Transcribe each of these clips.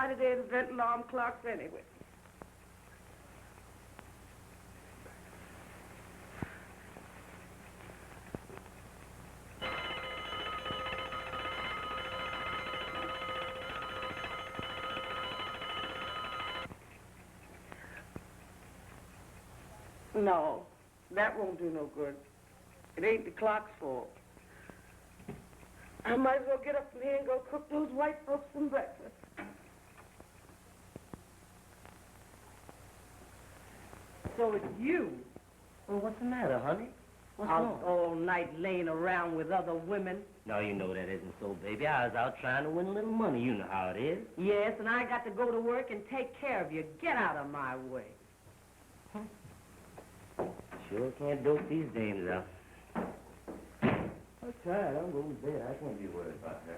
Why did they invent alarm clocks anyway? No, that won't do no good. It ain't the clock's fault. I might as well get up from here and go cook those white folks some breakfast. So it's you. Well, what's the matter, honey? What's wrong? All night laying around with other women. No, you know that isn't so, baby. I was out trying to win a little money. You know how it is. Yes, and I got to go to work and take care of you. Get out of my way. Sure can't dope these dames out. I'm tired. I'm going to bed. I can't be worried about her.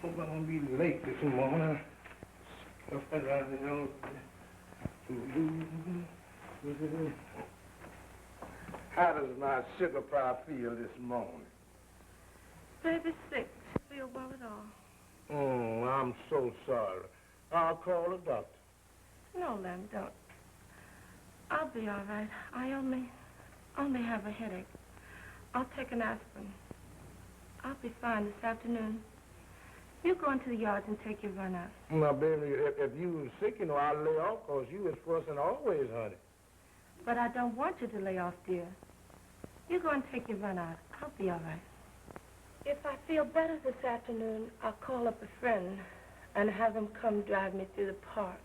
Hope I won't be late this morning. How does my sugar pie feel this morning? Baby's sick. Feel well at all. Oh, I'm so sorry. I'll call the doctor. No, Lem, don't. I'll be all right. I only have a headache. I'll take an aspirin. I'll be fine this afternoon. You go into the yard and take your run out. Now, baby, if you was sick, you know, I'll lay off, because you was first and always, honey. But I don't want you to lay off, dear. You go and take your run out. I'll be all right. If I feel better this afternoon, I'll call up a friend and have him come drive me through the park.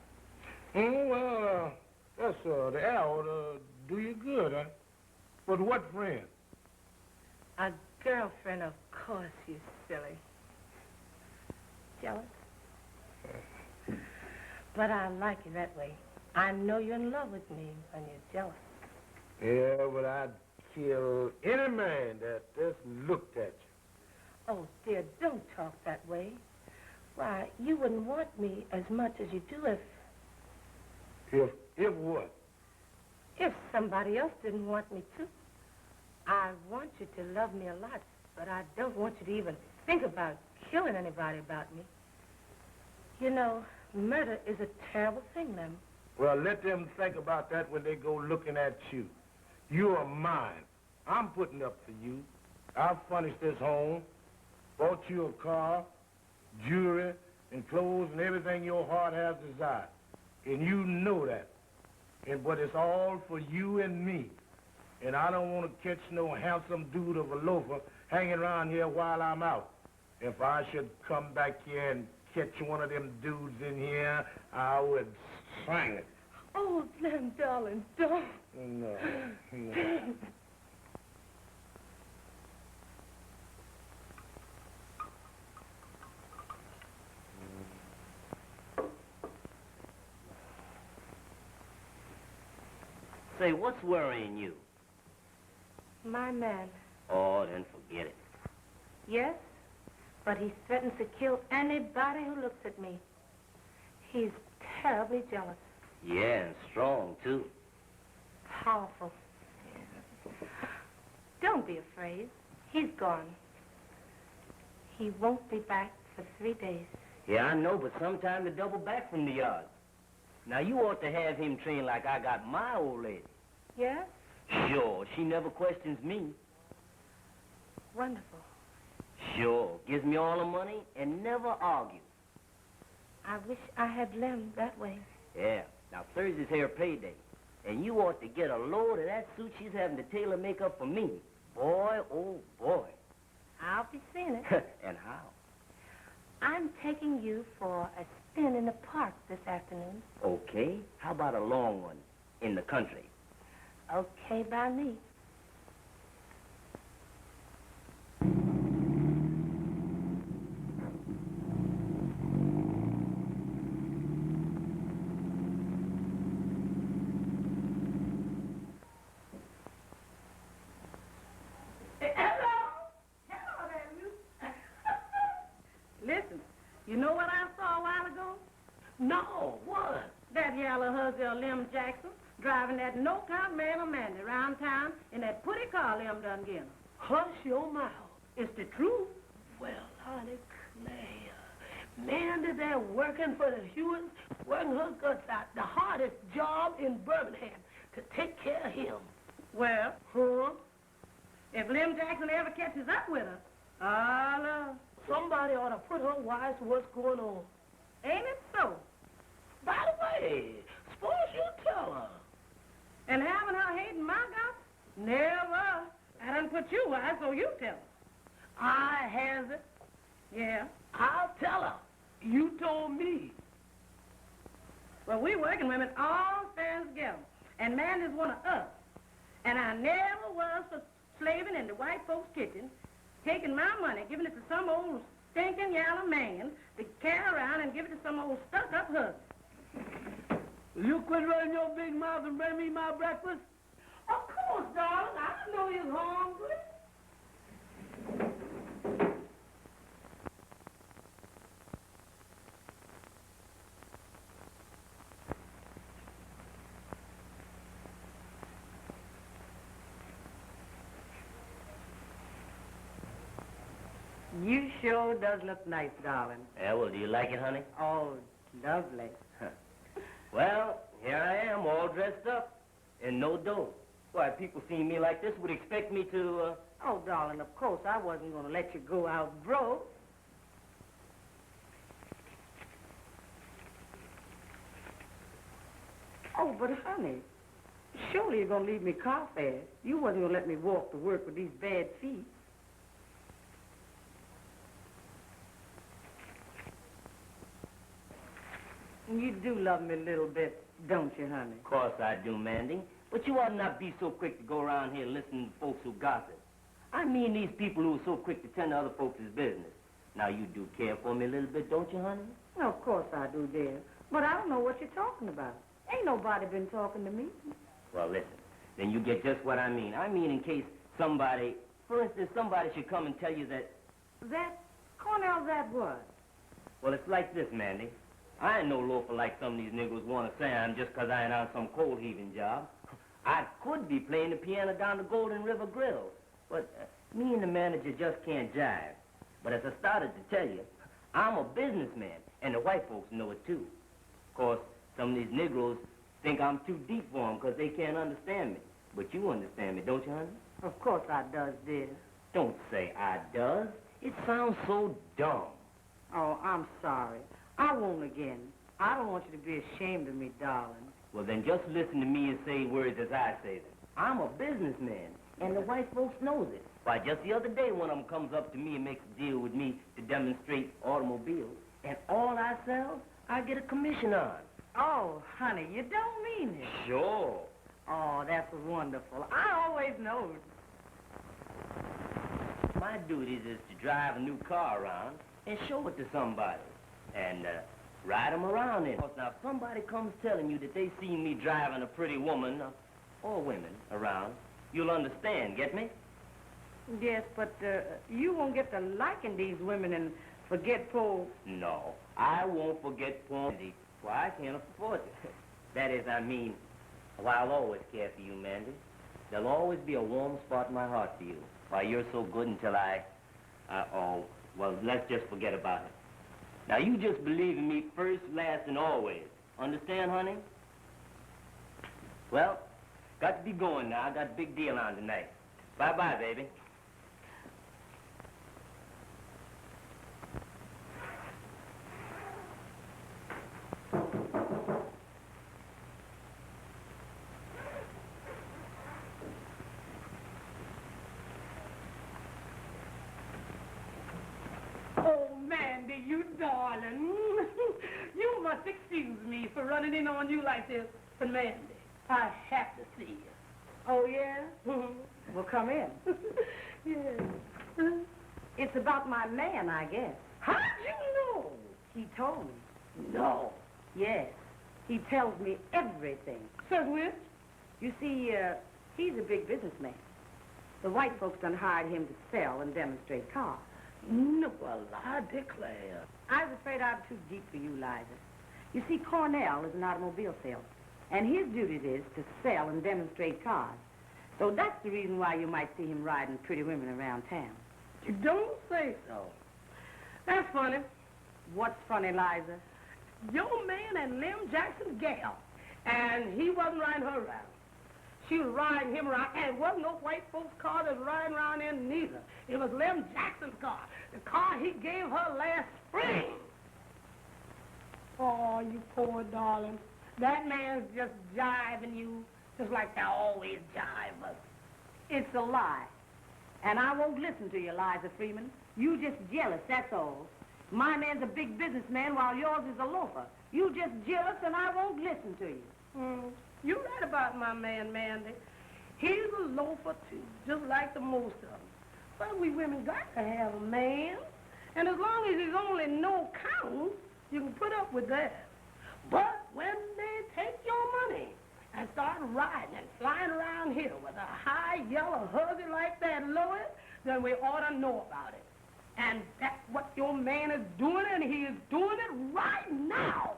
Well, that's, the air ought to do you good, huh? But what friend? A girlfriend, of course, you silly. Jealous? But I like you that way. I know you're in love with me when you're jealous. Yeah, but I'd kill any man that just looked at you. Oh, dear, don't talk that way. Why, you wouldn't want me as much as you do If what? if somebody else didn't want me to. I want you to love me a lot, but I don't want you to even think about killing anybody about me. You know, murder is a terrible thing, Lem. Well, let them think about that when they go looking at you. You are mine. I'm putting up for you. I've furnished this home, bought you a car, jewelry, and clothes, and everything your heart has desired. And you know that. But it's all for you and me. And I don't want to catch no handsome dude of a loafer hanging around here while I'm out. If I should come back here and catch one of them dudes in here, I would swing it. Oh, Lem, darling, don't. No. Say, what's worrying you? My man. Oh, then forget it. Yes, but he threatens to kill anybody who looks at me. He's terribly jealous. Yeah, and strong, too. Powerful. Don't be afraid. He's gone. He won't be back for 3 days. Yeah, I know, but sometime to double back from the yard. Now, you ought to have him trained like I got my old lady. Yeah? Sure, she never questions me. Wonderful. Sure, gives me all the money and never argues. I wish I had Lem that way. Yeah, now Thursday's her payday. And you ought to get a load of that suit she's having to tailor make up for me. Boy, oh boy. I'll be seeing it. And how? I'm taking you for a spin in the park this afternoon. Okay, how about a long one in the country? Okay by me. Listen, you know what I saw her husband, Lim Jackson, driving that no-count man of Mandy around town in that pretty car Lim done get him. Hush your mouth. It's the truth. Well, honey, Claire, Mandy there working for the Hewitts, working her guts out, the hardest job in Birmingham, to take care of him. Well, Huh? if Lim Jackson ever catches up with her, oh, Lord. Somebody ought to put her wise to what's going on. Ain't it so? By the way, suppose you tell her. And having her hating my guts? Never. I done put you wise, so you tell her. I has it. Yeah. I'll tell her. You told me. Well, we working women all stand together, and Mandy's one of us. And I never was for slaving in the white folks' kitchen, taking my money, giving it to some old stinking yellow man to carry around and give it to some old stuck-up husband. Will you quit running your big mouth and bring me my breakfast? Of course, darling. I know you're hungry. You sure does look nice, darling. Yeah, well, do you like it, honey? Oh, lovely. Well, here I am, all dressed up, and no dough. Why, people seeing me like this would expect me to, Oh, darling, of course, I wasn't going to let you go out broke. Oh, but honey, surely you're going to leave me car fast. You wasn't going to let me walk to work with these bad feet. You do love me a little bit, don't you, honey? Of course I do, Mandy. But you ought not be so quick to go around here listening to folks who gossip. I mean these people who are so quick to tend to other folks' business. Now, you do care for me a little bit, don't you, honey? Well, of course I do, dear. But I don't know what you're talking about. Ain't nobody been talking to me. Well, listen, then you get just what I mean. I mean in case somebody, for instance, somebody should come and tell you that... That, Cornell, that what? Well, it's like this, Mandy. I ain't no loafer like some of these niggers want to say I am just 'cause I ain't on some coal-heaving job. I could be playing the piano down the Golden River Grill, but me and the manager just can't jive. But as I started to tell you, I'm a businessman, and the white folks know it, too. Of course, some of these Negroes think I'm too deep for them 'cause they can't understand me. But you understand me, don't you, honey? Of course I does, dear. Don't say I does. It sounds so dumb. Oh, I'm sorry. I won't again. I don't want you to be ashamed of me, darling. Well, then just listen to me and say words as I say them. I'm a businessman, and the white folks knows it. Why, just the other day, one of them comes up to me and makes a deal with me to demonstrate automobiles, and all I sell, I get a commission on. Oh, honey, you don't mean it. Sure. Oh, that's wonderful. I always knowed. My duty is to drive a new car around and show it to somebody, and ride them around in it. Now, if somebody comes telling you that they seen me driving a pretty woman, or women, around, you'll understand, get me? Yes, but you won't get to liking these women and forget poor... No, I won't forget poor Mandy. Why, I can't afford it. That is, I mean, well, I'll always care for you, Mandy. There'll always be a warm spot in my heart for you. Why, you're so good until oh, well, let's just forget about it. Now, you just believe in me first, last, and always. Understand, honey? Well, got to be going now. I got a big deal on tonight. Bye-bye, baby. Oh, Mandy, you darling. You must excuse me for running in on you like this. But, Mandy, I have to see you. Oh, yeah? Well, come in. Yes. It's about my man, I guess. How'd you know? He told me. No. Yes. He tells me everything. Says which? You see, he's a big businessman. The white folks done hired him to sell and demonstrate cars. No, well, I declare. I was afraid I'm too deep for you, Liza. You see, Cornell is an automobile salesman. And his duty is to sell and demonstrate cars. So that's the reason why you might see him riding pretty women around town. You don't say so. That's funny. What's funny, Liza? Your man and Lem Jackson's gal, and he wasn't riding her around. She was riding him around, and it wasn't no white folks' car that was riding around in neither. It was Lem Jackson's car, the car he gave her last spring. Oh, you poor darling. That man's just jiving you, just like they always jive us. It's a lie. And I won't listen to you, Liza Freeman. You just jealous, that's all. My man's a big businessman while yours is a loafer. You just jealous and I won't listen to you. You're right about my man, Mandy. He's a loafer, too, just like the most of them. But we women got to have a man. And as long as he's only no count, you can put up with that. But when they take your money and start riding and flying around here with a high yellow huggy like that, Louis, then we ought to know about it. And that's what your man is doing, and he is doing it right now.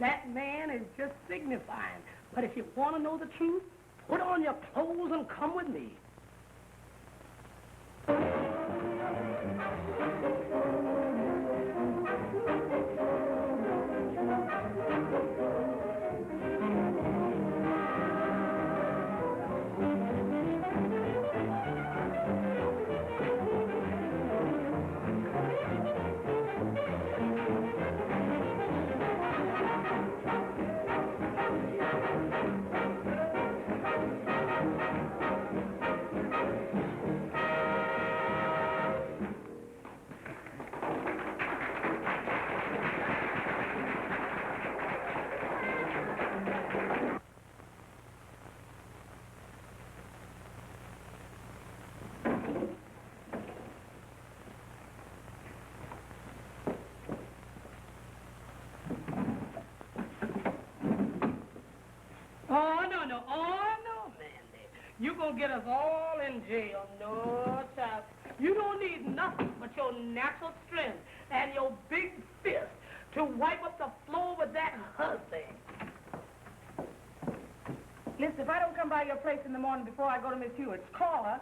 That man is just signifying. But if you want to know the truth, put on your clothes and come with me. You're going to get us all in jail. No, child. You don't need nothing but your natural strength and your big fist to wipe up the floor with that husband. Listen, if I don't come by your place in the morning before I go to Miss Hewitt's, call her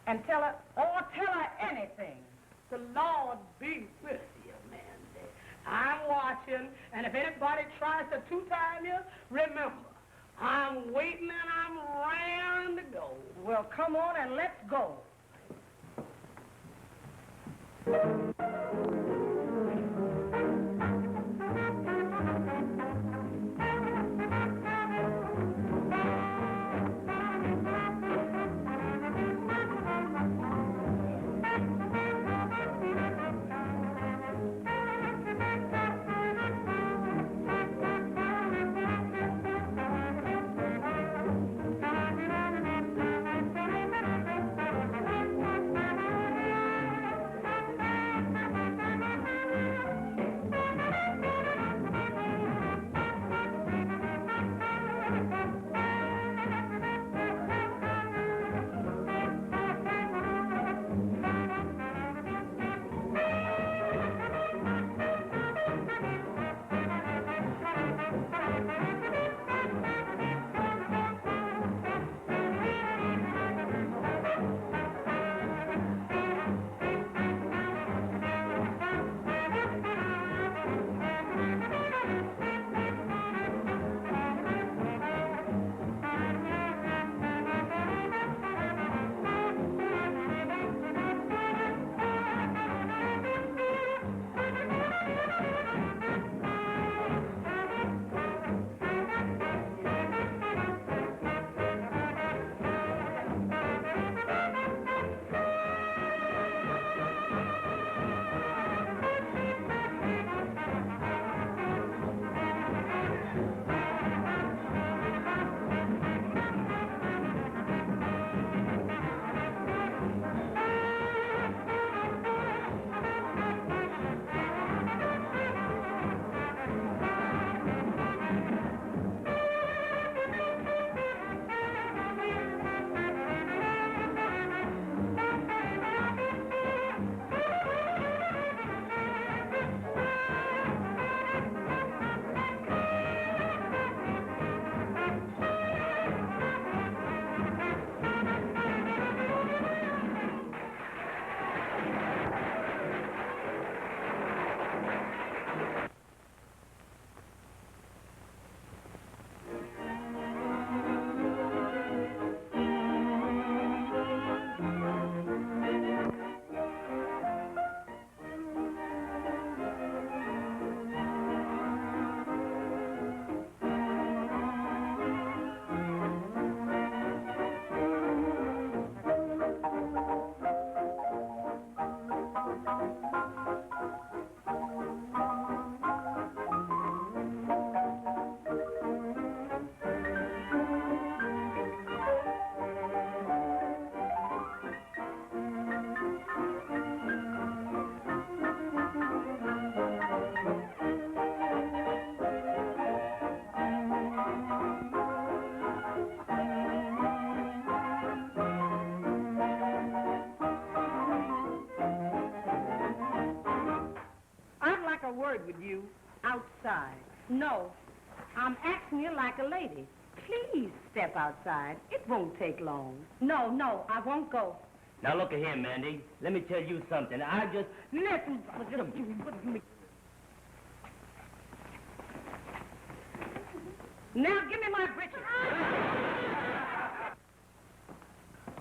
and tell her anything. The Lord be with you, Mandy. I'm watching, and if anybody tries to two-time you, remember, I'm waiting and I'm raring to go. Well, come on and let's go. outside. No. I'm asking you like a lady. Please step outside. It won't take long. No, I won't go. Now, look at here, Mandy. Let me tell you something. I just... Listen, now give me my breeches.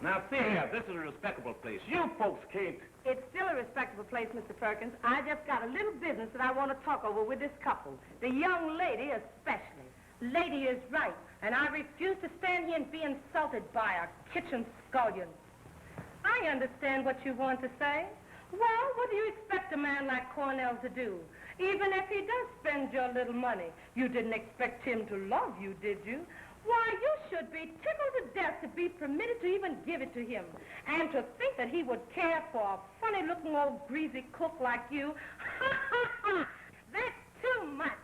Now, see here, this is a respectable place. You folks can't... It's still a respectable place, Mr. Perkins. I just got a little business that I want to talk over with this couple. The young lady especially. Lady is right, and I refuse to stand here and be insulted by a kitchen scullion. I understand what you want to say. Well, what do you expect a man like Cornell to do? Even if he does spend your little money, you didn't expect him to love you, did you? Why, you should be tickled to death to be permitted to even give it to him. And to think that he would care for a funny-looking old greasy cook like you. That's too much.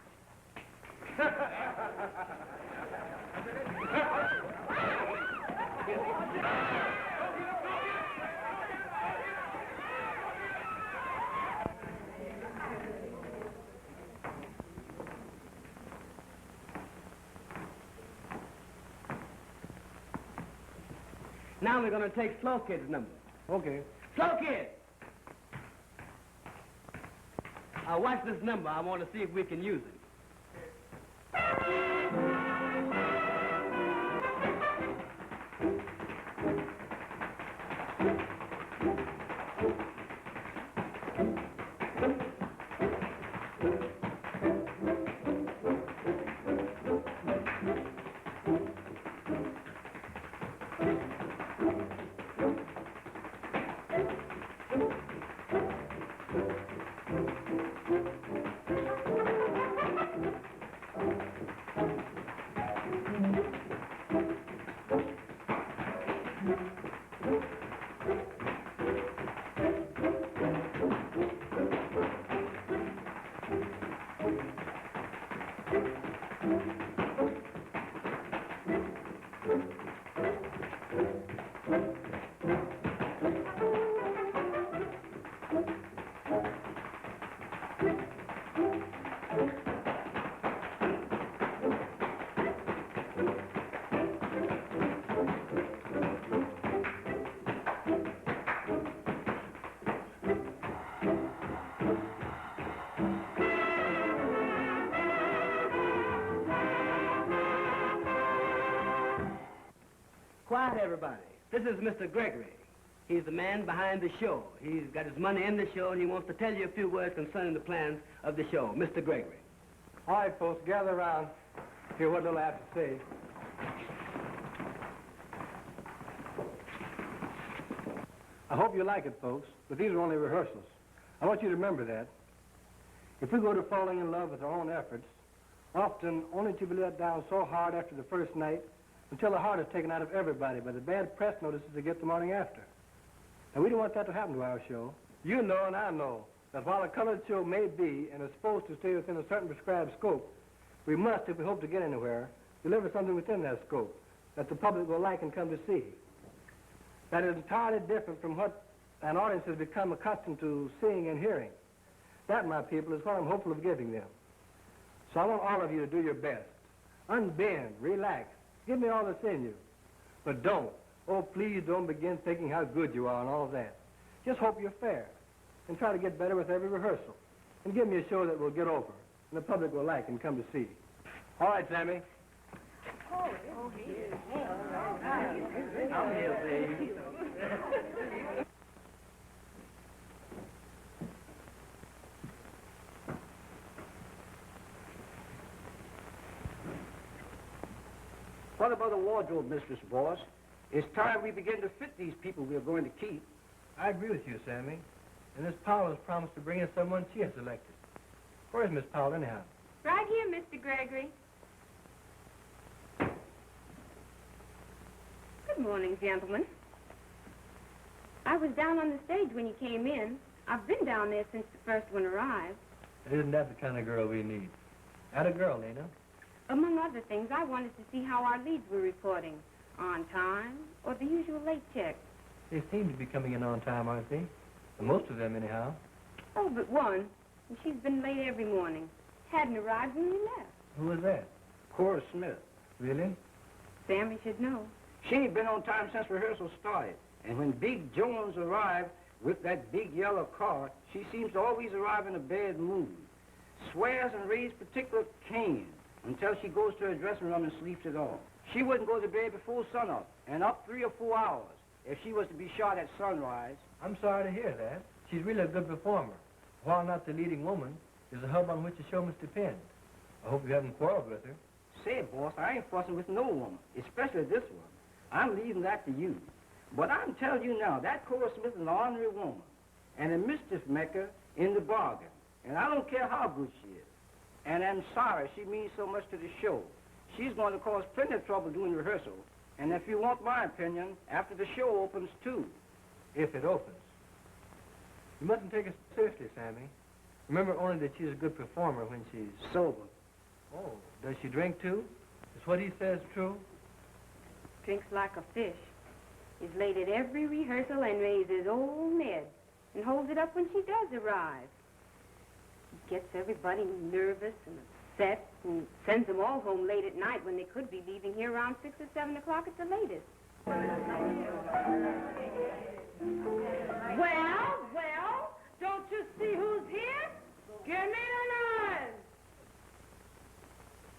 Now we're going to take Slow Kid's number. Okay. Slow Kid! Watch this number. I want to see if we can use it. Quiet, everybody. This is Mr. Gregory. He's the man behind the show. He's got his money in the show, and he wants to tell you a few words concerning the plans of the show. Mr. Gregory. All right, folks, gather around. Hear what little I have to say. I hope you like it, folks, but these are only rehearsals. I want you to remember that. If we go to falling in love with our own efforts, often only to be let down so hard after the first night until the heart is taken out of everybody by the bad press notices they get the morning after. And we don't want that to happen to our show. You know and I know that while a colored show may be and is supposed to stay within a certain prescribed scope, we must, if we hope to get anywhere, deliver something within that scope that the public will like and come to see. That is entirely different from what an audience has become accustomed to seeing and hearing. That, my people, is what I'm hopeful of giving them. So I want all of you to do your best. Unbend, relax, give me all that's in you. But don't, oh, please don't begin thinking how good you are and all that. Just hope you're fair and try to get better with every rehearsal. And give me a show that will get over and the public will like and come to see. All right, Sammy. I'm here, baby. What about a wardrobe, Mistress Boss? It's time we begin to fit these people we are going to keep. I agree with you, Sammy. And Miss Powell has promised to bring in someone she has selected. Where's Miss Powell, anyhow? Right here, Mr. Gregory. Good morning, gentlemen. I was down on the stage when you came in. I've been down there since the first one arrived. Isn't that the kind of girl we need? That a girl, Lena? Among other things, I wanted to see how our leads were reporting. On time, or the usual late check. They seem to be coming in on time, aren't they? And most of them, anyhow. Oh, but one. And she's been late every morning. Hadn't arrived when you left. Who was that? Cora Smith. Really? Sammy should know. She ain't been on time since rehearsal started. And when Big Jones arrived with that big yellow car, she seems to always arrive in a bad mood. Swears and raised particular Cain until she goes to her dressing room and sleeps it off. She wouldn't go to bed before sunup, and up 3 or 4 hours if she was to be shot at sunrise. I'm sorry to hear that. She's really a good performer. While not the leading woman, is a hub on which the show must depend. I hope you haven't quarreled with her. Say, boss, I ain't fussing with no woman, especially this one. I'm leaving that to you. But I'm telling you now, that Cora Smith is an ornery woman and a mischief maker in the bargain. And I don't care how good she is. And I'm sorry she means so much to the show. She's going to cause plenty of trouble doing rehearsal. And if you want my opinion, after the show opens, too. If it opens. You mustn't take it seriously, Sammy. Remember only that she's a good performer when she's... Sober. Oh, does she drink, too? Is what he says true? Drinks like a fish. He's late at every rehearsal and raises old Ned and holds it up when she does arrive. He gets everybody nervous and upset and sends them all home late at night when they could be leaving here around 6 or 7 o'clock at the latest. Well, don't you see who's here? Give me an eye.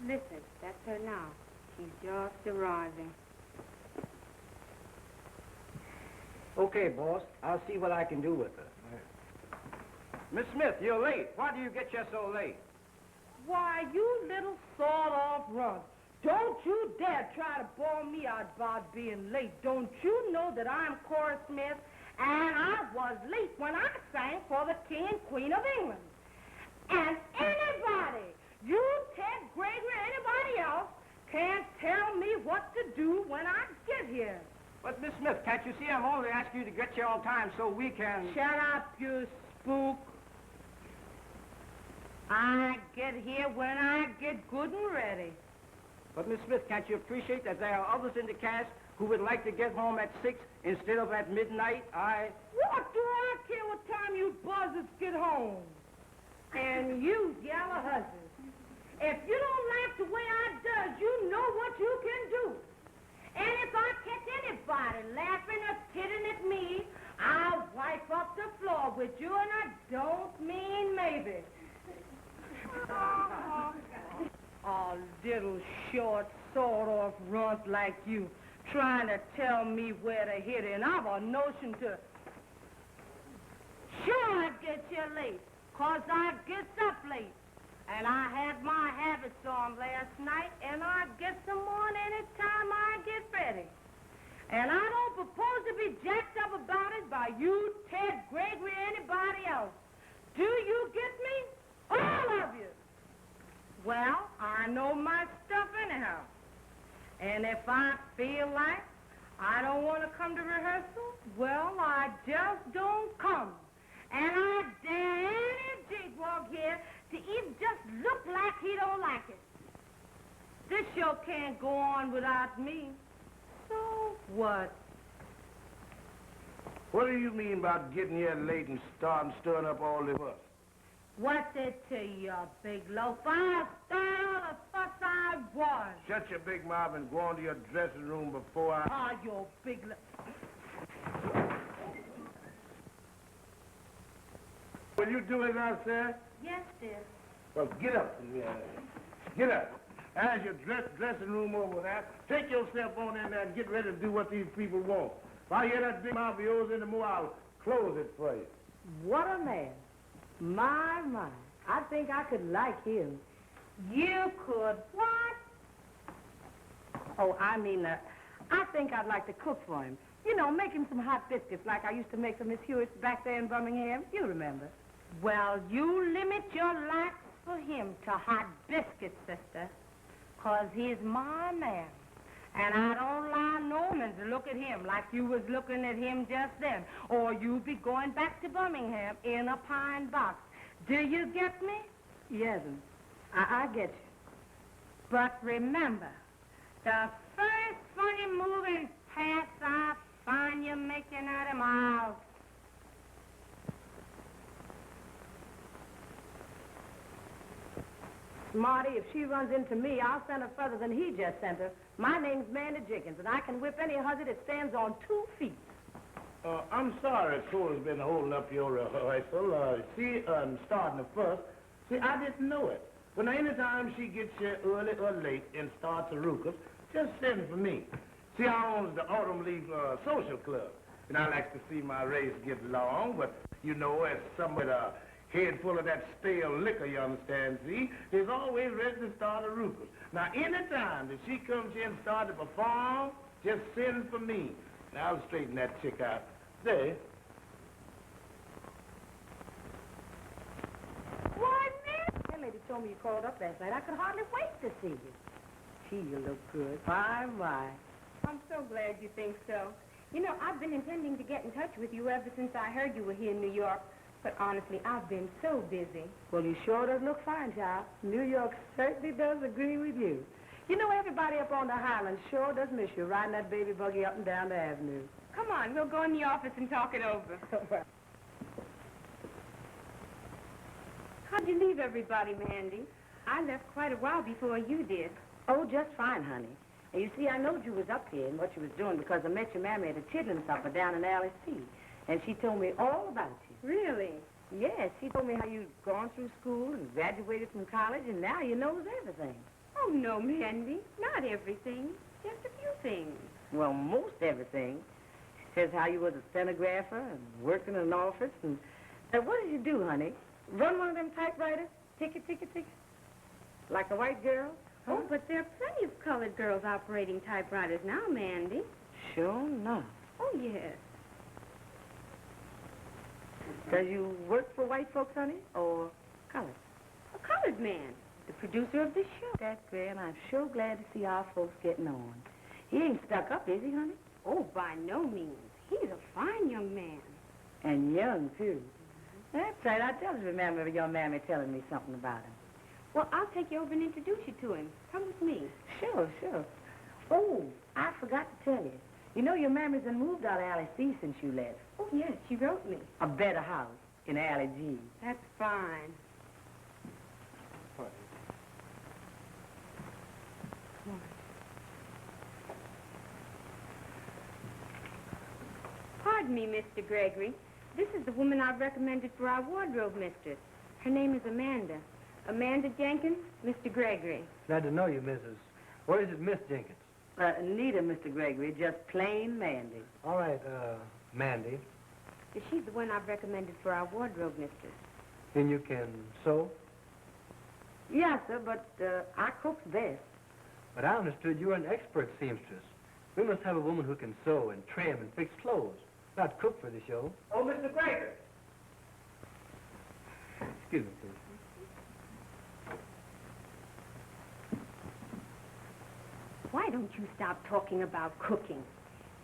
Listen, that's her now. She's just arriving. Okay, boss. I'll see what I can do with her. Miss Smith, you're late. Why do you get you so late? Why, you little sawed-off runt. Don't you dare try to bawl me out about being late. Don't you know that I'm Cora Smith, and I was late when I sang for the King and Queen of England. And anybody, you, Ted Gregory, anybody else, can't tell me what to do when I get here. But, Miss Smith, can't you see I'm only asking you to get here on time so we can... Shut up, you spook. I get here when I get good and ready. But, Miss Smith, can't you appreciate that there are others in the cast who would like to get home at 6 instead of at midnight? What do I care what time you buzzards get home? And you yellow hussies, if you don't like the way I does, you know what you can do. And if I catch anybody laughing or kidding at me, I'll wipe up the floor with you, and I don't mean maybe. A little short, sawed-off runt like you trying to tell me where to hit it, and I've a notion to... Sure, I get you late, 'cause I gets up late. And I had my habits on last night, and I get some on any time I get ready. And I don't propose to be jacked up about it by you, Ted Gregory, or anybody else. Do you get me? All of you. Well, I know my stuff anyhow. And if I feel like I don't want to come to rehearsal, well, I just don't come. And I dare any jigwog here to even just look like he don't like it. This show can't go on without me. So what? What do you mean about getting here late and stirring up all this fuss? What's it to you, big loaf? I'll start all the fuss I want. Shut your big mouth and go on to your dressing room before I... Ah, you big loaf. Will you do it now, sir? Yes, dear. Well, get up. Get up. As your dressing room over there, take yourself on in there and get ready to do what these people want. If I hear that big mouth of yours anymore, I'll close it for you. What a man. My. I think I could like him. You could what? Oh, I think I'd like to cook for him. You know, make him some hot biscuits like I used to make for Miss Hewitt back there in Birmingham. You remember. Well, you limit your likes for him to hot biscuits, sister, 'cause he's my man. And I don't allow no man to look at him like you was looking at him just then, or you'd be going back to Birmingham in a pine box. Do you get me? Yes, I get you. But remember, the first funny moving pass I find you making at him, I'll... Smarty, if she runs into me, I'll send her further than he just sent her. My name's Mandy Jenkins, and I can whip any hussy that stands on 2 feet. I'm sorry Cole's been holding up your rehearsal. Starting the first. See, I didn't know it. But any time she gets here early or late and starts a ruckus, just send for me. See, I own the Autumn Leaf Social Club, and I like to see my race get long, but you know, as someone with a head full of that stale liquor, you understand, see, is always ready to start a ruckus. Now, any time that she comes here and starts to perform, just send for me. And I'll straighten that chick out. There. Why, man? That lady told me you called up last night. I could hardly wait to see you. Gee, you look good. My. I'm so glad you think so. You know, I've been intending to get in touch with you ever since I heard you were here in New York. But honestly, I've been so busy. Well, you sure does look fine, child. New York certainly does agree with you. You know, everybody up on the Highlands sure does miss you riding that baby buggy up and down the avenue. Come on, we'll go in the office and talk it over. How'd you leave everybody, Mandy? I left quite a while before you did. Oh, just fine, honey. And you see, I knowed you was up here and what you was doing because I met your mammy at a chitlin supper down in Alley C. And she told me all about you. Really? Yes, she told me how you'd gone through school and graduated from college, and now you knows everything. Oh, no, Mandy. Not everything. Just a few things. Well, most everything. She says how you was a stenographer and worked in an office. And what did you do, honey? Run one of them typewriters? Ticket. Like a white girl? Huh? Oh, but there are plenty of colored girls operating typewriters now, Mandy. Sure enough. Oh, yes. Does you work for white folks, honey, or colored? A colored man. The producer of this show. That's great, and I'm sure glad to see our folks getting on. He ain't stuck up, is he, honey? Oh, by no means. He's a fine young man. And young, too. That's right. I just remember your mammy telling me something about him. Well, I'll take you over and introduce you to him. Come with me. Sure. Oh, I forgot to tell you. You know your mammy's done moved out of Alley C since you left. Oh, yes, she wrote me. A better house in Alley G. That's fine. Pardon me, Mr. Gregory. This is the woman I've recommended for our wardrobe mistress. Her name is Amanda. Amanda Jenkins, Mr. Gregory. Glad to know you, Mrs. What is it, Miss Jenkins? Neither, Mr. Gregory, just plain Mandy. All right, Mandy. She's the one I've recommended for our wardrobe mistress. Then you can sew? Yes, sir, but I cook's best. But I understood you were an expert seamstress. We must have a woman who can sew and trim and fix clothes, not cook for the show. Oh, Mr. Gregory. Excuse me, please. Why don't you stop talking about cooking?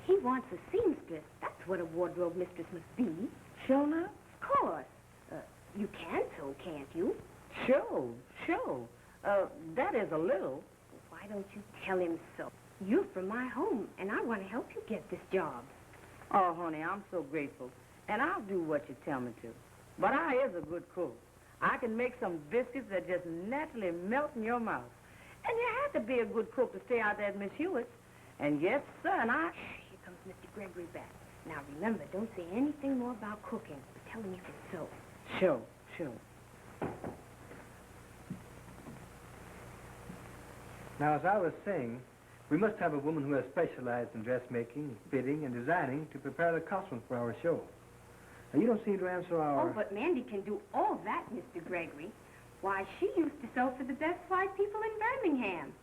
He wants a seamstress. That's what a wardrobe mistress must be. Sure now? Of course. You can sew, can't you? Sure. That is a little. Why don't you tell him so? You're from my home, and I want to help you get this job. Oh, honey, I'm so grateful. And I'll do what you tell me to. But I is a good cook. I can make some biscuits that just naturally melt in your mouth. And you have to be a good cook to stay out there at Miss Hewitt's. And yes, sir, and I... Here comes Mr. Gregory back. Now, remember, don't say anything more about cooking. Tell him you can sew. Sure. Now, as I was saying, we must have a woman who has specialized in dressmaking, fitting, and designing to prepare the costumes for our show. Now, you don't seem to answer our... Oh, but Mandy can do all that, Mr. Gregory. Why, she used to sew for the best white people in Birmingham.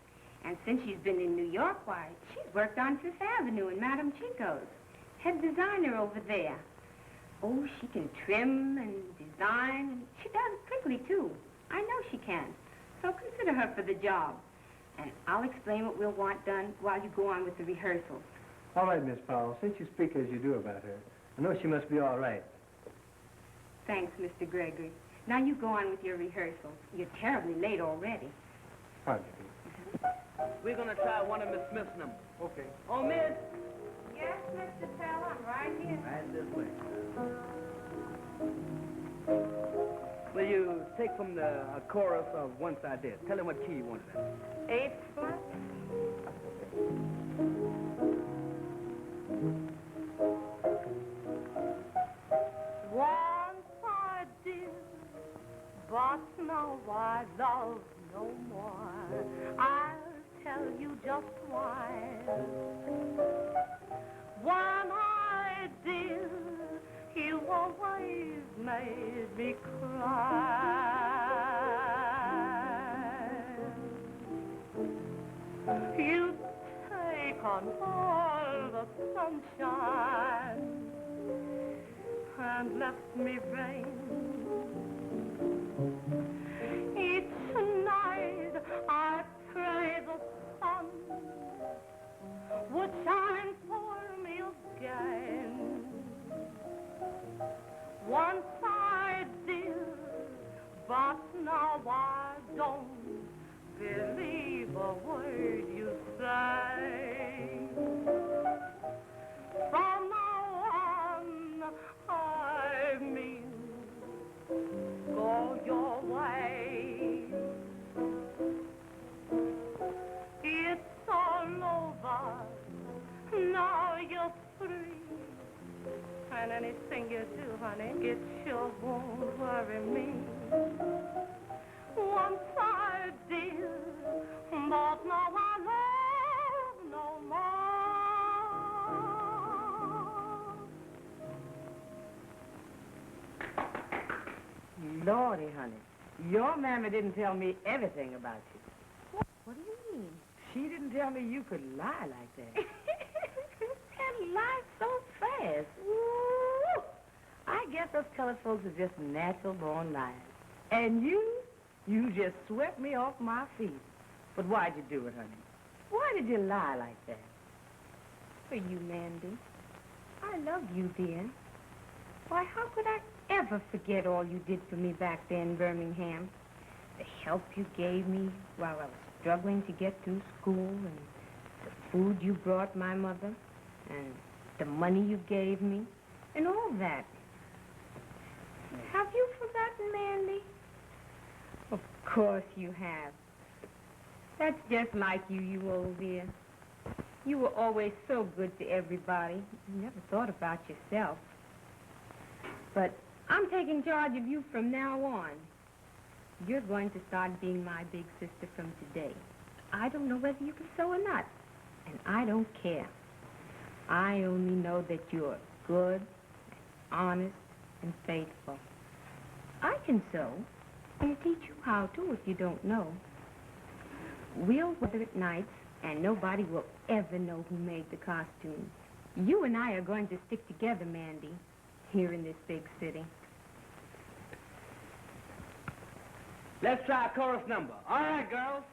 And since she's been in New York, why, she's worked on Fifth Avenue in Madame Chico's. Head designer over there. Oh, she can trim and design, and she does it quickly, too. I know she can. So consider her for the job. And I'll explain what we'll want done while you go on with the rehearsals. All right, Miss Powell, since you speak as you do about her, I know she must be all right. Thanks, Mr. Gregory. Now you go on with your rehearsals. You're terribly late already. Pardon me. We're going to try one of Miss Smith's numbers. Okay. Oh, Miss. Yes, Mr. Tell, I'm right here. Right this way. Will you take from the chorus of Once I Did. Tell him what key you wanted in. Eighth flat. Once I did, but now I love no more. I'll tell you just why. When I did, you always made me cry. You take on all the sunshine and left me vain. Each night I pray the sun would shine for me again. Once I did, but now I don't believe a word you say. From now on, I mean, go your way. It's all over, now you're free. And anything you do, honey, it sure won't worry me. Once I did, but now I love no more. Lordy, honey, your mammy didn't tell me everything about you. What do you mean? She didn't tell me you could lie like that. And lie so fast. Ooh, I guess those colored folks are just natural-born liars. And you just swept me off my feet. But why'd you do it, honey? Why did you lie like that? For you, Mandy. I love you, dear. Why, how could I ever forget all you did for me back there in Birmingham? The help you gave me while I was struggling to get through school, and the food you brought my mother, and the money you gave me, and all that. Have you forgotten, Mandy? Of course you have. That's just like you, you old dear. You were always so good to everybody. You never thought about yourself. But I'm taking charge of you from now on. You're going to start being my big sister from today. I don't know whether you can sew or not, and I don't care. I only know that you're good, honest, and faithful. I can sew. I'll teach you how to if you don't know. We'll weather it nights, and nobody will ever know who made the costumes. You and I are going to stick together, Mandy, here in this big city. Let's try a chorus number. All right, girls.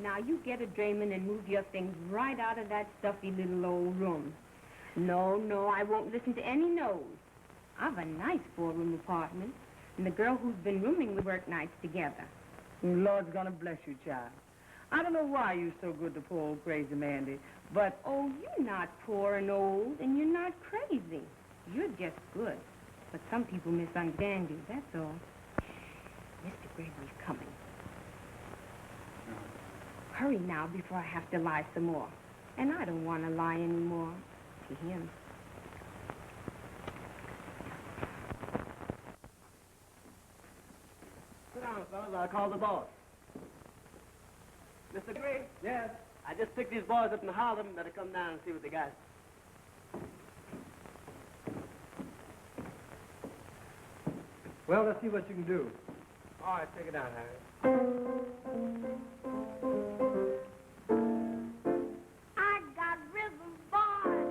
Now, you get a Draymond and move your things right out of that stuffy little old room. No, I won't listen to any no's. I've a nice four-room apartment, and the girl who's been rooming with work nights together. Lord's gonna bless you, child. I don't know why you're so good to poor old crazy Mandy, but... Oh, you're not poor and old, and you're not crazy. You're just good. But some people misunderstand you, that's all. Mr. Gregory's coming. Hurry now before I have to lie some more. And I don't want to lie anymore to him. fellas, I'll call the boss. Mr. Gray? Yes? I just picked these boys up in Harlem. Better come down and see what they got. Well, let's see what you can do. All right, take it down, Harry. I got rhythm, boy.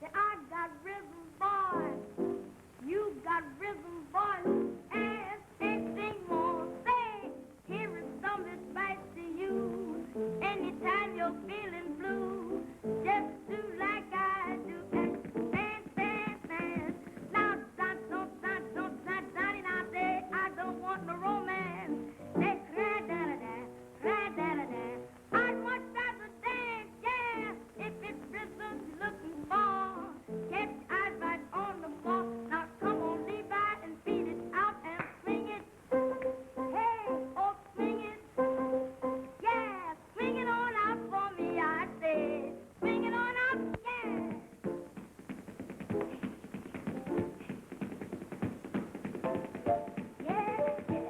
Say, I got rhythm, boy. You got rhythm, boy. And anything more, say, here is some advice to you. Anytime you're feeling blue, just do like I do. And dance, dance, dance. Now, don't, now, say, I don't want no romance. They cry, da-da-da, cry, da-da-da. I'd much rather dance, yeah, if it's rhythm you're looking for. Get your eyes right on the ball. Now, come on, Levi, and beat it out and swing it. Hey, oh, swing it. Yeah, swing it on out for me, I say. Swing it on out, yeah. Yeah, yeah.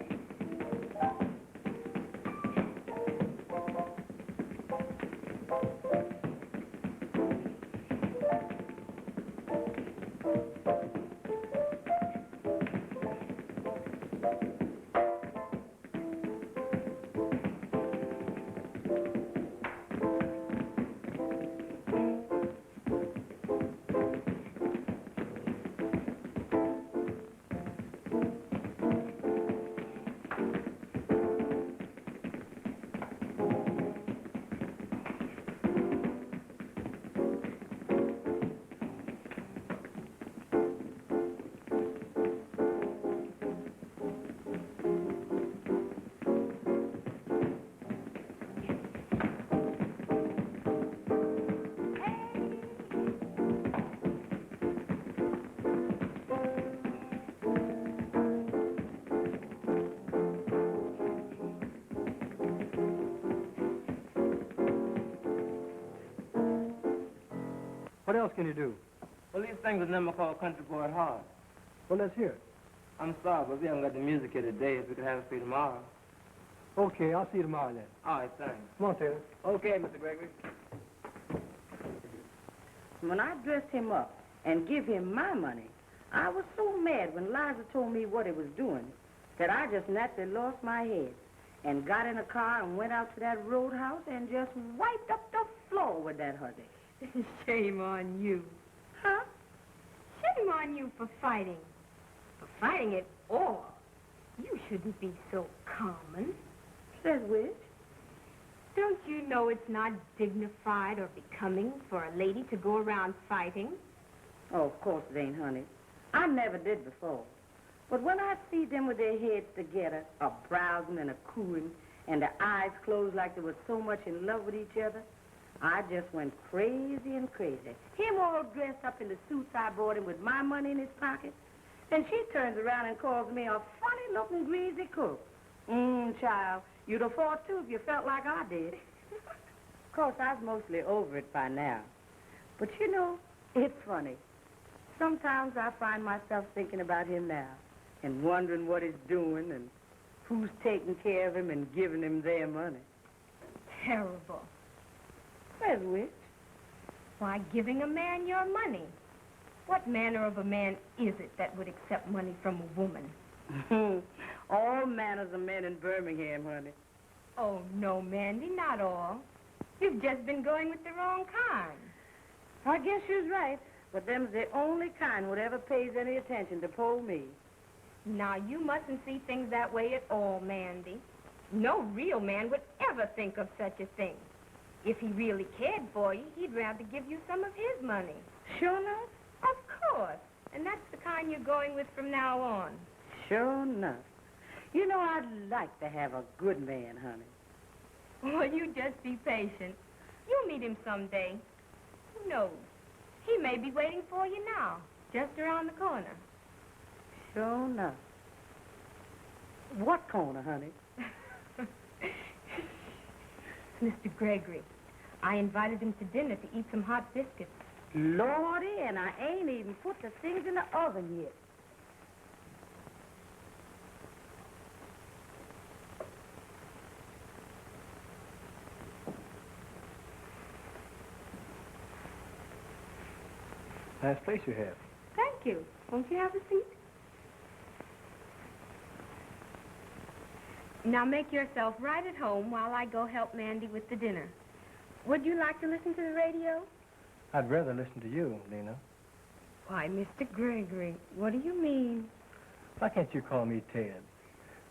What else can you do? Well, these things are never called country boy at heart. Well, let's hear it. I'm sorry, but we haven't got the music here today. If we could have it for you tomorrow. Okay, I'll see you tomorrow then. All right, thanks. Come on, Taylor. Okay, Mr. Gregory. When I dressed him up and give him my money, I was so mad when Liza told me what he was doing that I just naturally lost my head and got in a car and went out to that roadhouse and just wiped up the floor with that hussy. Shame on you. Huh? Shame on you for fighting. For fighting it all. You shouldn't be so common. Says which? Don't you know it's not dignified or becoming for a lady to go around fighting? Oh, of course it ain't, honey. I never did before. But when I see them with their heads together, a browsing and a cooing, and their eyes closed like they were so much in love with each other, I just went crazy and crazy. Him all dressed up in the suits I bought him with my money in his pocket. Then she turns around and calls me a funny-looking greasy cook. Child, you'd have fought too if you felt like I did. Of course, I was mostly over it by now. But you know, it's funny. Sometimes I find myself thinking about him now and wondering what he's doing and who's taking care of him and giving him their money. Terrible. Says which? Why, giving a man your money. What manner of a man is it that would accept money from a woman? All manners of men in Birmingham, honey. Oh, no, Mandy, not all. You've just been going with the wrong kind. I guess you're right. But them's the only kind whatever pays any attention to poor me. Now, you mustn't see things that way at all, Mandy. No real man would ever think of such a thing. If he really cared for you, he'd rather give you some of his money. Sure enough? Of course. And that's the kind you're going with from now on. Sure enough. You know, I'd like to have a good man, honey. Well, you just be patient. You'll meet him someday. Who knows? He may be waiting for you now, just around the corner. Sure enough. What corner, honey? Mr. Gregory. I invited him to dinner to eat some hot biscuits. Lordy, and I ain't even put the things in the oven yet. Nice place you have. Thank you. Won't you have a seat? Now make yourself right at home while I go help Mandy with the dinner. Would you like to listen to the radio? I'd rather listen to you, Lena. Why, Mr. Gregory, what do you mean? Why can't you call me Ted?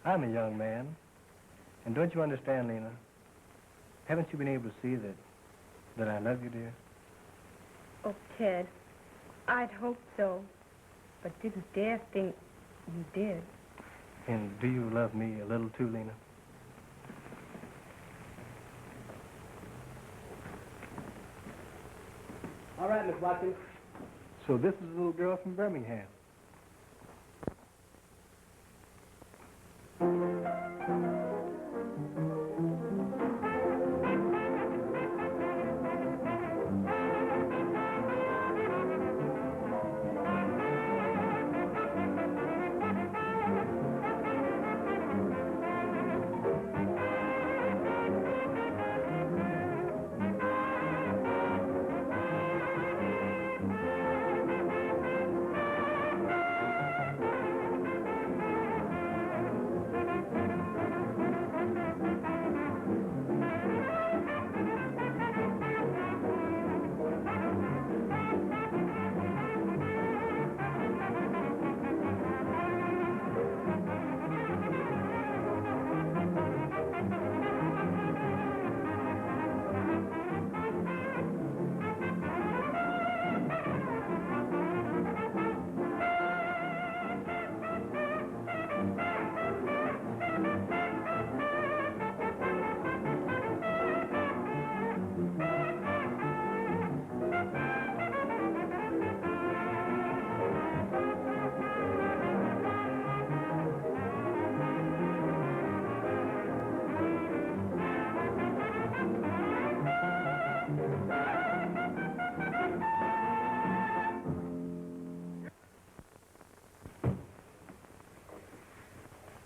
I'm a young man. And don't you understand, Lena? Haven't you been able to see that I love you, dear? Oh, Ted, I'd hoped so, but didn't dare think you did. And do you love me a little too, Lena? All right, Miss Watkins. So this is a little girl from Birmingham.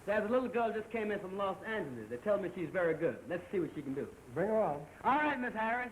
There's a little girl just came in from Los Angeles. They tell me she's very good. Let's see what she can do. Bring her on. All right, Miss Harris.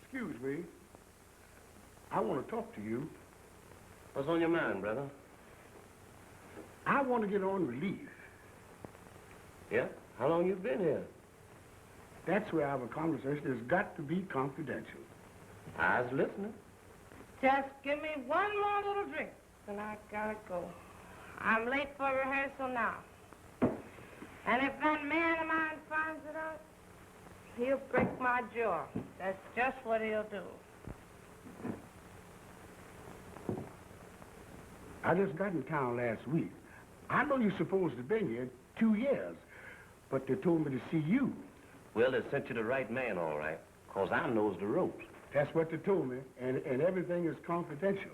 Excuse me. I want to talk to you. What's on your mind, brother? I want to get on relief. Yeah? How long you been here? That's where our conversation has got to be confidential. I was listening. Just give me one more little drink, and I gotta go. I'm late for rehearsal now. And if that man of mine finds it out, he'll break my jaw. That's just what he'll do. I just got in town last week. I know you're supposed to have been here 2 years, but they told me to see you. Well, they sent you the right man, all right, 'cause I knows the ropes. That's what they told me, and everything is confidential.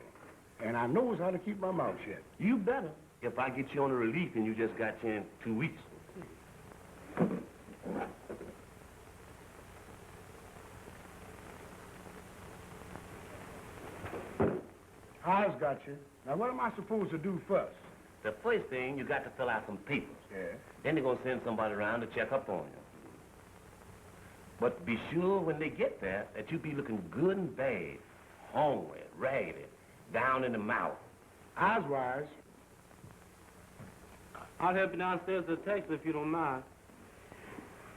And I knows how to keep my mouth shut. You better. If I get you on a relief and you just got you in 2 weeks. I've got you. Now, what am I supposed to do first? The first thing, you got to fill out some papers. Yeah. Then they're going to send somebody around to check up on you. But be sure when they get there that you be looking good and bad, hungry, raggedy, down in the mouth. Oswise. I'll help you downstairs to the taxi if you don't mind.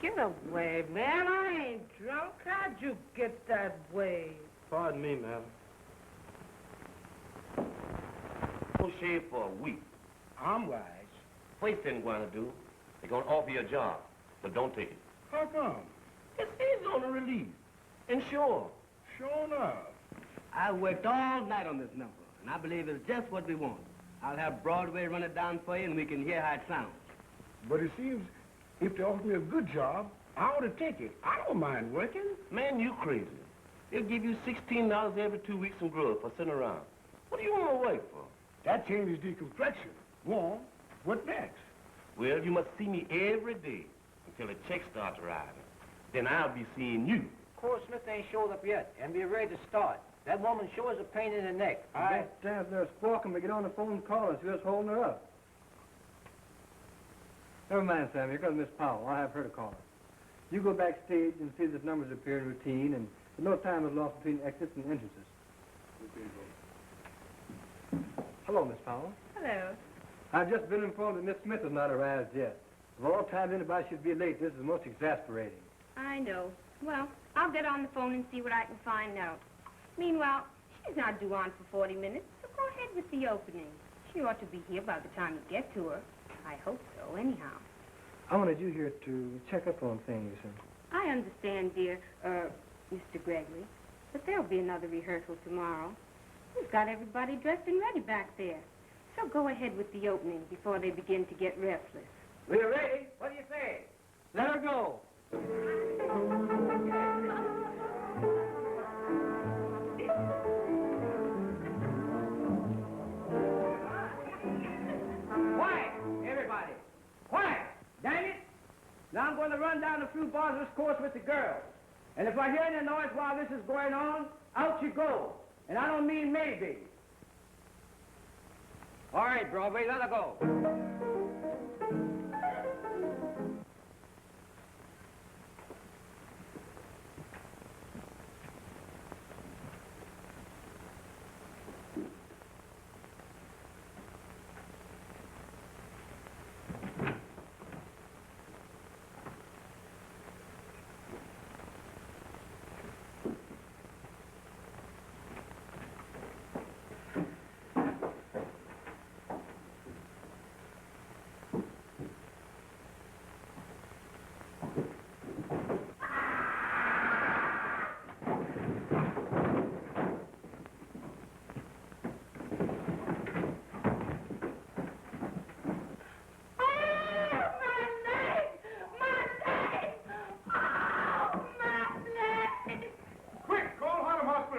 Get away, man. I ain't drunk. How'd you get that way? Pardon me, ma'am. Don't shave for a week. I'm wise. First thing they're going to do, they're going to offer you a job, but don't take it. How come? It's easy on the release. And sure. Sure enough. I worked all night on this number, and I believe it's just what we want. I'll have Broadway run it down for you, and we can hear how it sounds. But it seems if they offer me a good job, I ought to take it. I don't mind working. Man, you crazy. They'll give you $16 every 2 weeks in grub for sitting around. What do you want to work for? That changes the complexion. Well, what next? Well, you must see me every day until the checks start arriving. Then I'll be seeing you. Cora Smith ain't showed up yet, and we're ready to start. That woman sure is a pain in the neck. I stand there squawking, we get on the phone and call her, see what's holding her up. Never mind, Sam, here comes Miss Powell. I'll have her to call her. You go backstage and see that numbers appear in routine, and no time is lost between exits and entrances. Hello, Miss Powell. Hello. I've just been informed that Miss Smith has not arrived yet. Of all times anybody should be late, this is most exasperating. I know. Well, I'll get on the phone and see what I can find out. Meanwhile, she's not due on for 40 minutes, so go ahead with the opening. She ought to be here by the time you get to her. I hope so, anyhow. I wanted you here to check up on things. I understand, dear, Mr. Gregory, but there'll be another rehearsal tomorrow. We've got everybody dressed and ready back there. So go ahead with the opening before they begin to get restless. We're ready. What do you say? Let her go. Quiet, everybody. Quiet. Damn it. Now I'm going to run down a few bars of this course with the girls. And if I hear any noise while this is going on, out you go. And I don't mean maybe. All right, Broadway, let her go.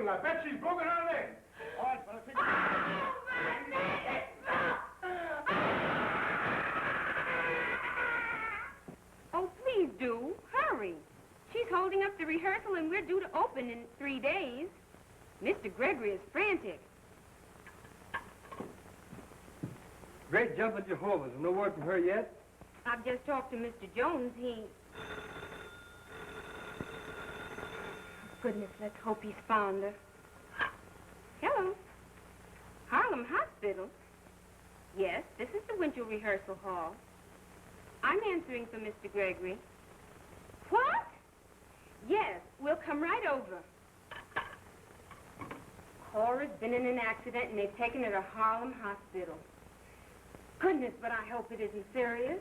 I bet she's broken her leg. All right, fellas, take Oh, please do. Hurry. She's holding up the rehearsal, and we're due to open in 3 days. Mr. Gregory is frantic. Great jump at Jehovah's. No word from her yet? I've just talked to Mr. Jones. Goodness, let's hope he's found her. Hello. Harlem Hospital? Yes, this is the winter rehearsal hall. I'm answering for Mr. Gregory. What? Yes, we'll come right over. Cora's been in an accident, and they've taken her to Harlem Hospital. Goodness, but I hope it isn't serious.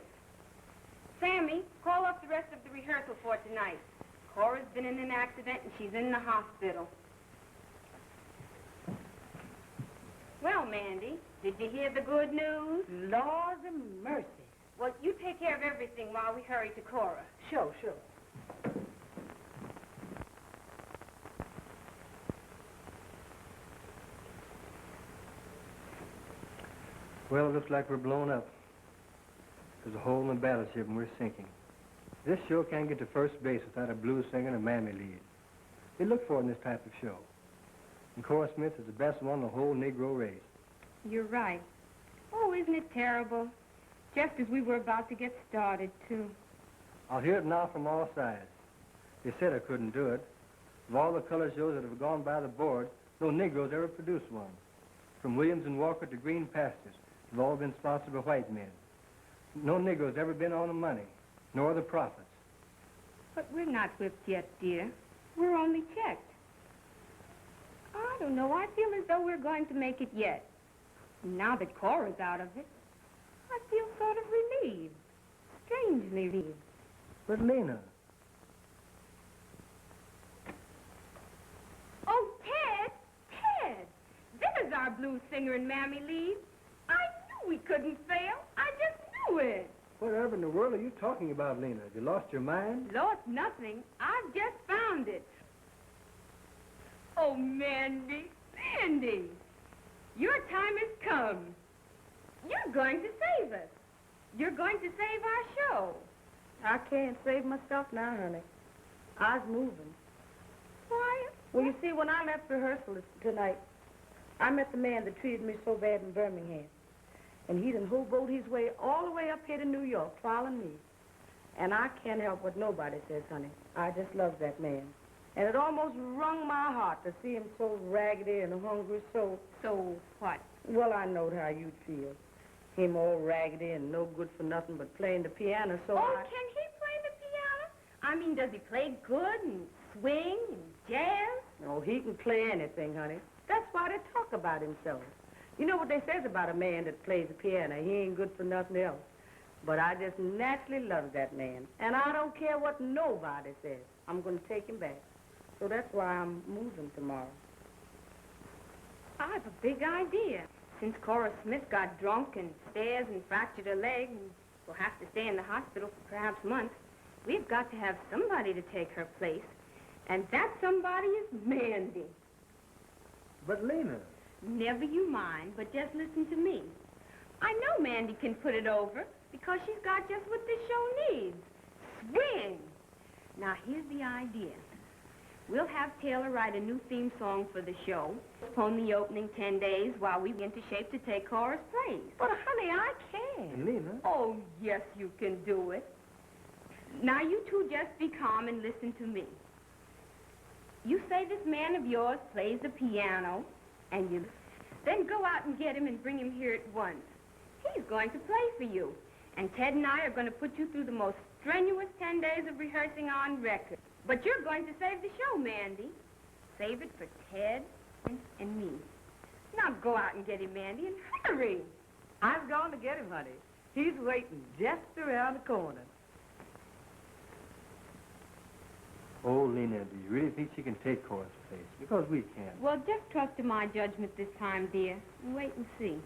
Sammy, call up the rest of the rehearsal for tonight. Cora's been in an accident, and she's in the hospital. Well, Mandy, did you hear the good news? Laws and mercy. Well, you take care of everything while we hurry to Cora. Sure. Well, it looks like we're blown up. There's a hole in the battleship and we're sinking. This show can't get to first base without a blues singer and a mammy lead. They look for it in this type of show. And Cora Smith is the best one in the whole Negro race. You're right. Oh, isn't it terrible? Just as we were about to get started, too. I'll hear it now from all sides. They said I couldn't do it. Of all the color shows that have gone by the board, no Negroes ever produced one. From Williams and Walker to Green Pastures, they've all been sponsored by white men. No Negroes ever been on the money, nor the profits. But we're not whipped yet, dear. We're only checked. I don't know. I feel as though we're going to make it yet. Now that Cora's out of it, I feel sort of relieved. Strangely relieved. But Lena, Oh, Ted! Ted! There's our blues singer and Mammy Lee. I knew we couldn't fail. I just knew it. whatever in the world are you talking about, Lena? Have you lost your mind? Lost nothing. I've just found it. Oh, Mandy, Mandy, your time has come. You're going to save us. You're going to save our show. I can't save myself now, honey. I was moving. Why? Well, you see, when I left rehearsal tonight, I met the man that treated me so bad in Birmingham. And he done hoboed his way all the way up here to New York, following me. And I can't help what nobody says, honey. I just love that man. And it almost wrung my heart to see him so raggedy and hungry, so... So what? Well, I knowed how you'd feel. Him all raggedy and no good for nothing but playing the piano, so Oh, I... can he play the piano? I mean, does he play good and swing and jazz? Oh, he can play anything, honey. That's why they talk about himself. You know what they says about a man that plays the piano? He ain't good for nothing else. But I just naturally love that man. And I don't care what nobody says. I'm going to take him back. So that's why I'm moving tomorrow. I've a big idea. Since Cora Smith got drunk and stairs and fractured her leg and will have to stay in the hospital for perhaps months, we've got to have somebody to take her place. And that somebody is Mandy. But Lena... Never you mind, but just listen to me. I know Mandy can put it over because she's got just what this show needs. Swing! Now, here's the idea. We'll have Taylor write a new theme song for the show, postpone the opening 10 days while we get into shape to take Cora's place. But, honey, I can't. Lena... Oh, yes, you can do it. Now, you two just be calm and listen to me. You say this man of yours plays the piano, and you then go out and get him and bring him here at once. He's going to play for you. And Ted and I are going to put you through the most strenuous 10 days of rehearsing on record. But you're going to save the show, Mandy. Save it for Ted and me. Now go out and get him, Mandy, and hurry. I'm going to get him, honey. He's waiting just around the corner. Oh, Lena, do you really think she can take Cora's place? Because we can't. Well, just trust to my judgment this time, dear. And wait and see.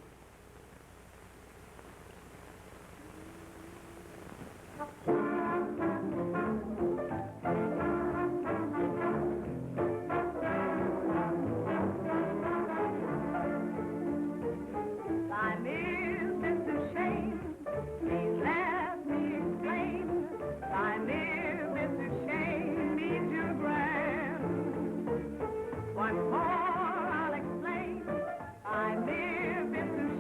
Once more I'll explain. I live in the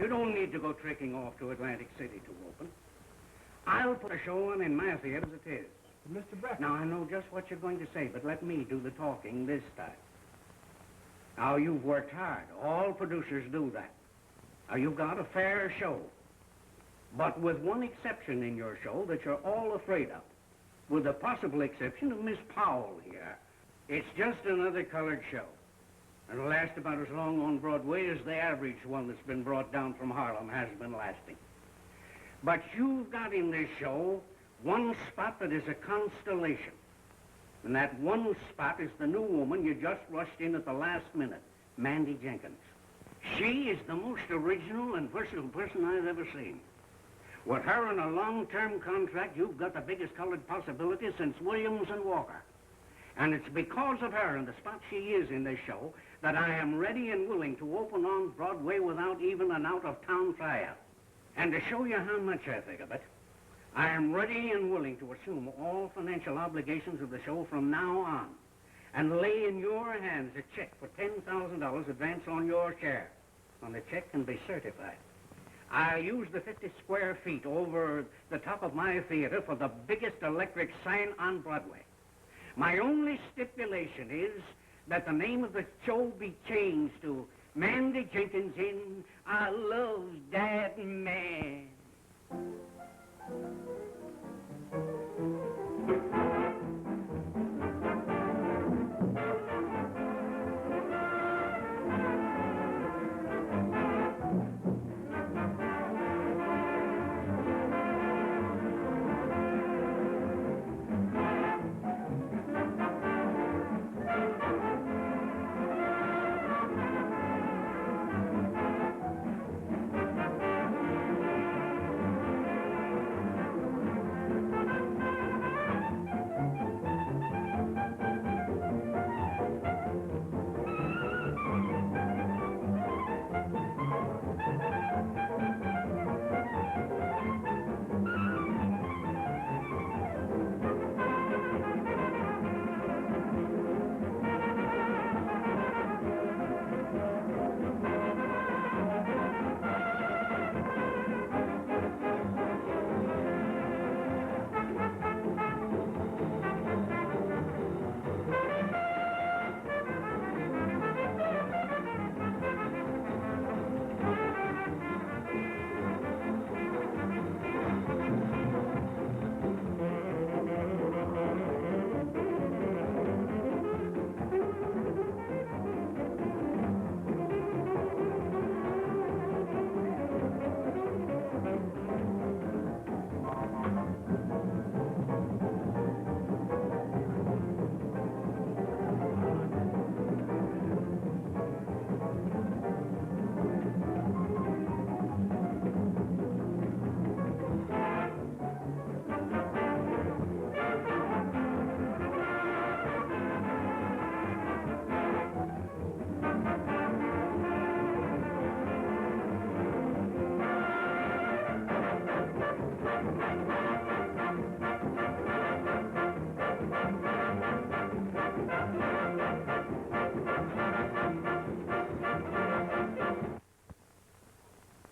You don't need to go trekking off to Atlantic City to open. I'll put a show on in my theater as it is. Mr. Brackett. Now, I know just what you're going to say, but let me do the talking this time. Now, you've worked hard. All producers do that. Now, you've got a fair show. But with one exception in your show that you're all afraid of. With the possible exception of Miss Powell here. It's just another colored show. It'll last about as long on Broadway as the average one that's been brought down from Harlem has been lasting. But you've got in this show one spot that is a constellation. And that one spot is the new woman you just rushed in at the last minute, Mandy Jenkins. She is the most original and versatile person I've ever seen. With her on a long-term contract, you've got the biggest colored possibility since Williams and Walker. And it's because of her and the spot she is in this show that I am ready and willing to open on Broadway without even an out-of-town tryout. And to show you how much I think of it, I am ready and willing to assume all financial obligations of the show from now on and lay in your hands a check for $10,000 advance on your share. And the check can be certified. I'll use the 50 square feet over the top of my theater for the biggest electric sign on Broadway. My only stipulation is that the name of the show be changed to Mandy Jenkins in I Love That Man.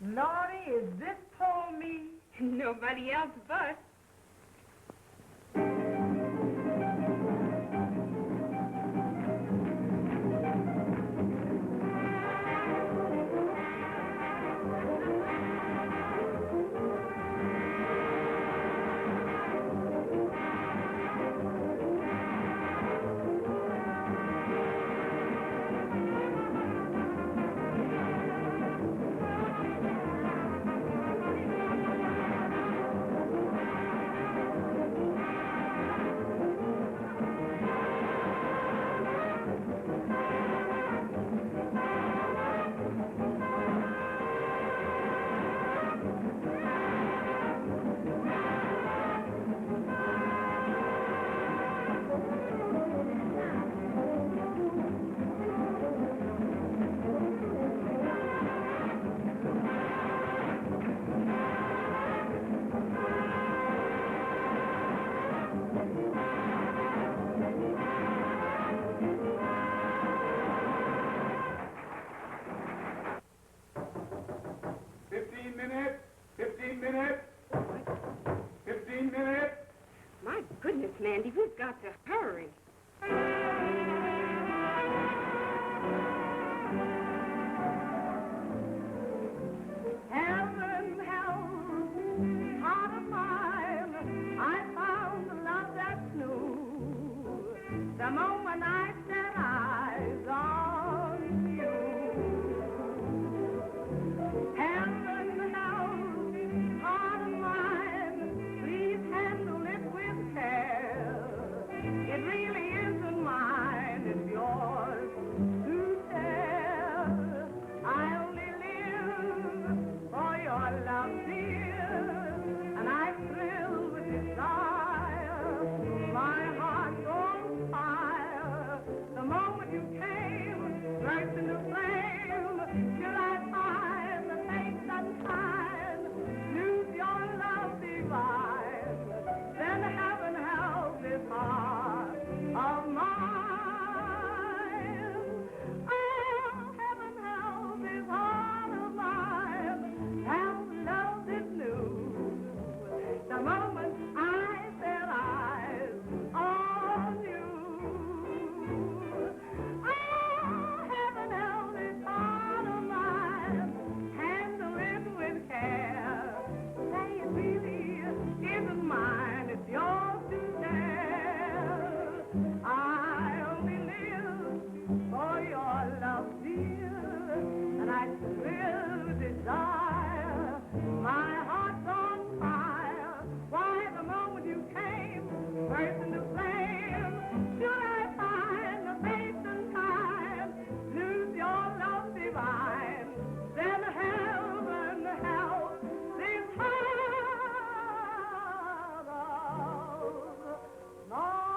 Lordy, is this poor me? Nobody else but. minutes. 15 minutes. My goodness, Mandy, we've got to hurry. Heaven help, heart of mine, I found the love that's new. The moment I set eyes on you. Heaven help, heart of mine, please handle it with care. It really isn't mine, it's yours to share. I only live for your love, dear, and I thrill with desire. My heart's on fire. The moment you came, burst into flame, till I find the faith unkind, lose your love divine. Then heaven help this heart of mine. Oh, heaven help this heart of mine. How love is new. The moment I set eyes on you. Oh, heaven help this heart of mine. Handle it with care. Say it really isn't mine, it's yours to share. I only live for your love, dear, and I thrill with desire. My heart's on fire. Why, the moment you came, burst into flame, should I find the faith and time, lose your love divine, then heaven help this heart of mine.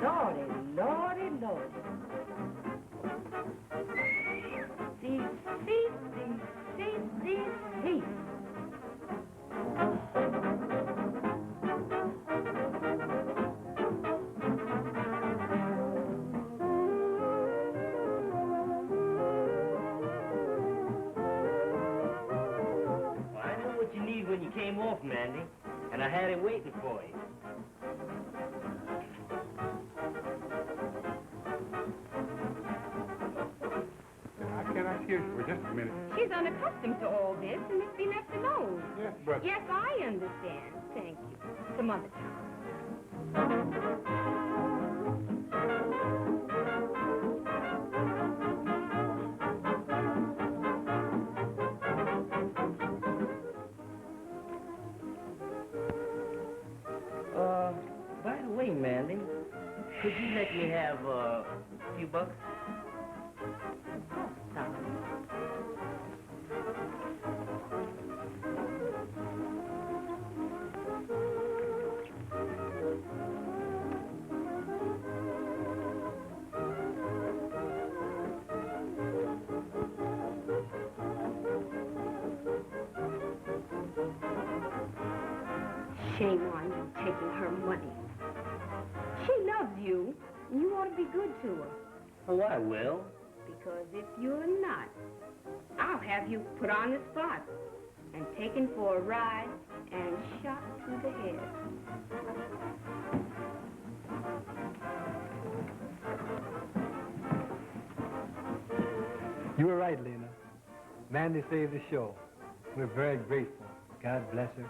Lordy, Lordy, Lordy. These seats. Well, I knew what you needed when you came off, Mandy, and I had it waiting for you. Can I hear you for just a minute? She's unaccustomed to all this and must be left alone. Yes, but... Yes, I understand. Thank you. Some other time. By the way, Mandy, could you let me have a few bucks? Shame on you taking her money. She loves you, and you ought to be good to her. Oh, I will. Because if you're not, I'll have you put on the spot and taken for a ride and shot through the head. You were right, Lena. Mandy saved the show. We're very grateful. God bless her.